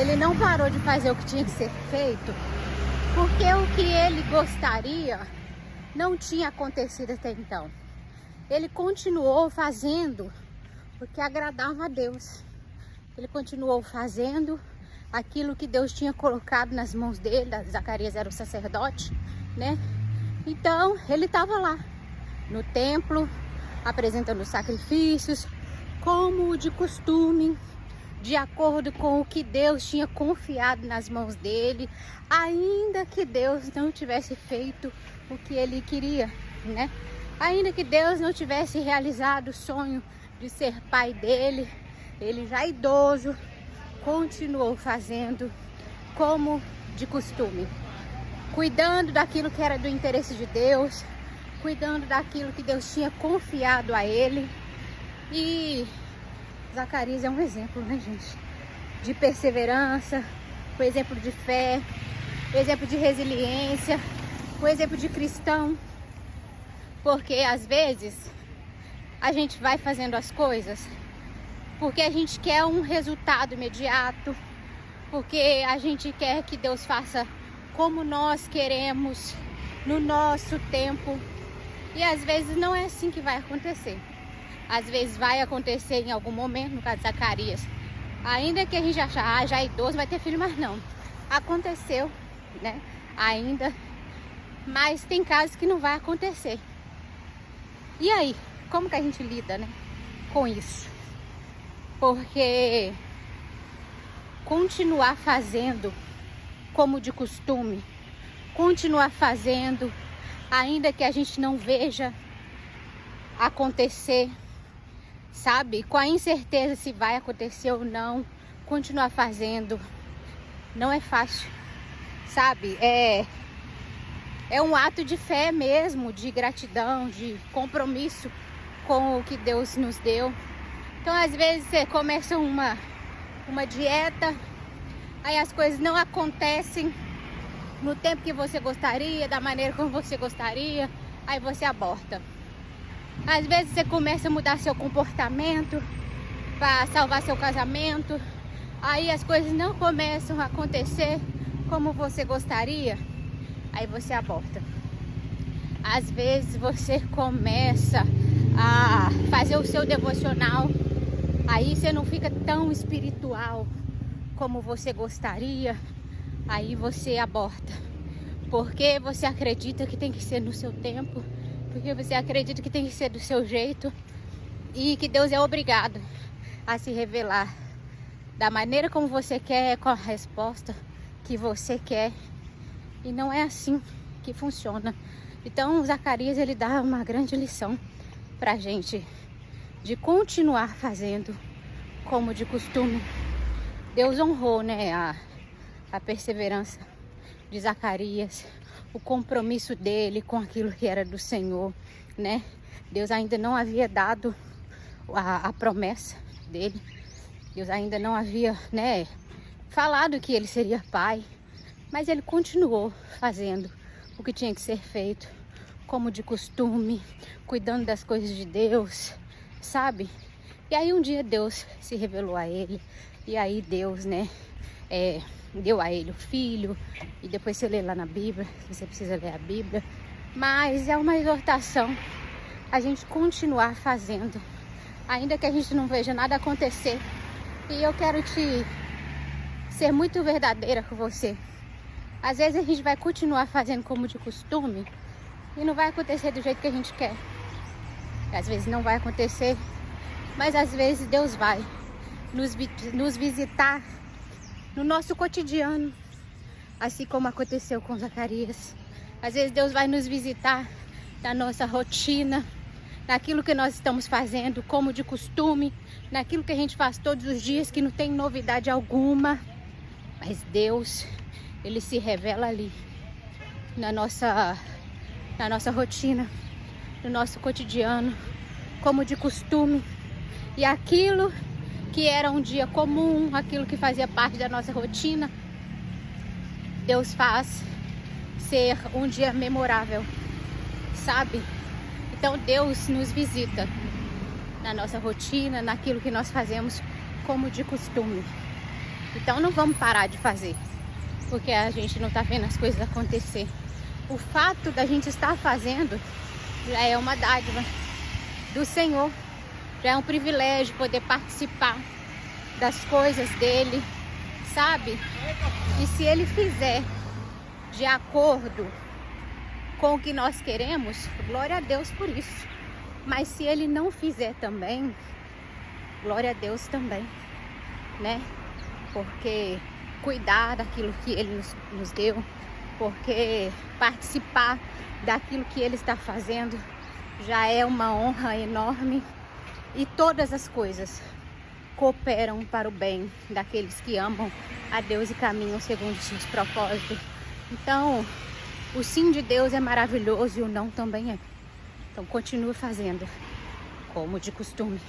ele não parou de fazer o que tinha que ser feito, porque o que ele gostaria não tinha acontecido até então. Ele continuou fazendo o que agradava a Deus. Ele continuou fazendo aquilo que Deus tinha colocado nas mãos dele. Zacarias era o sacerdote, né? Então ele estava lá no templo, apresentando sacrifícios, como de costume, de acordo com o que Deus tinha confiado nas mãos dele, ainda que Deus não tivesse feito o que ele queria, né? Ainda que Deus não tivesse realizado o sonho de ser pai dele, ele já idoso, continuou fazendo como de costume, cuidando daquilo que era do interesse de Deus, cuidando daquilo que Deus tinha confiado a ele. E Zacarias é um exemplo, né, gente? De perseverança, um exemplo de fé, um exemplo de resiliência, um exemplo de cristão. Porque às vezes a gente vai fazendo as coisas porque a gente quer um resultado imediato, porque a gente quer que Deus faça como nós queremos, no nosso tempo. E às vezes não é assim que vai acontecer. Às vezes vai acontecer em algum momento, no caso de Zacarias, ainda que a gente ache, já é idoso, vai ter filho, mas não. Aconteceu, né? Ainda, mas tem casos que não vai acontecer. E aí, como que a gente lida, né, com isso? Porque continuar fazendo como de costume, continuar fazendo, ainda que a gente não veja acontecer, sabe? Com a incerteza se vai acontecer ou não, continuar fazendo não é fácil, sabe? É um ato de fé mesmo, de gratidão, de compromisso com o que Deus nos deu. Então, às vezes, você começa uma dieta, aí as coisas não acontecem no tempo que você gostaria, da maneira como você gostaria, aí você aborta. Às vezes, você começa a mudar seu comportamento para salvar seu casamento, aí as coisas não começam a acontecer como você gostaria, aí você aborta. Às vezes você começa a fazer o seu devocional, aí você não fica tão espiritual como você gostaria, aí você aborta. Porque você acredita que tem que ser no seu tempo, porque você acredita que tem que ser do seu jeito e que Deus é obrigado a se revelar da maneira como você quer, com a resposta que você quer. E não é assim que funciona. Então, Zacarias, ele dá uma grande lição pra gente de continuar fazendo como de costume. Deus honrou, né, a perseverança de Zacarias, o compromisso dele com aquilo que era do Senhor, né? Deus ainda não havia dado a promessa dele. Deus ainda não havia, né, falado que ele seria pai. Mas ele continuou fazendo o que tinha que ser feito, como de costume, cuidando das coisas de Deus, sabe? E aí um dia Deus se revelou a ele, e aí Deus, né, deu a ele o filho, e depois você lê lá na Bíblia, você precisa ler a Bíblia. Mas é uma exortação a gente continuar fazendo, ainda que a gente não veja nada acontecer. E eu quero ser muito verdadeira com você. Às vezes a gente vai continuar fazendo como de costume e não vai acontecer do jeito que a gente quer. Às vezes não vai acontecer, mas às vezes Deus vai nos visitar no nosso cotidiano, assim como aconteceu com Zacarias. Às vezes Deus vai nos visitar na nossa rotina, naquilo que nós estamos fazendo como de costume, naquilo que a gente faz todos os dias, que não tem novidade alguma. Mas Deus, ele se revela ali, na nossa rotina, no nosso cotidiano, como de costume. E aquilo que era um dia comum, aquilo que fazia parte da nossa rotina, Deus faz ser um dia memorável, sabe? Então Deus nos visita na nossa rotina, naquilo que nós fazemos como de costume. Então não vamos parar de fazer, porque a gente não tá vendo as coisas acontecer. O fato da gente estar fazendo já é uma dádiva do Senhor, já é um privilégio poder participar das coisas dele, sabe? E se ele fizer de acordo com o que nós queremos, glória a Deus por isso. Mas se ele não fizer também, glória a Deus também, né? Porque cuidar daquilo que ele nos deu, porque participar daquilo que ele está fazendo já é uma honra enorme. E todas as coisas cooperam para o bem daqueles que amam a Deus e caminham segundo os seus propósitos. Então, o sim de Deus é maravilhoso e o não também é. Então, continue fazendo como de costume.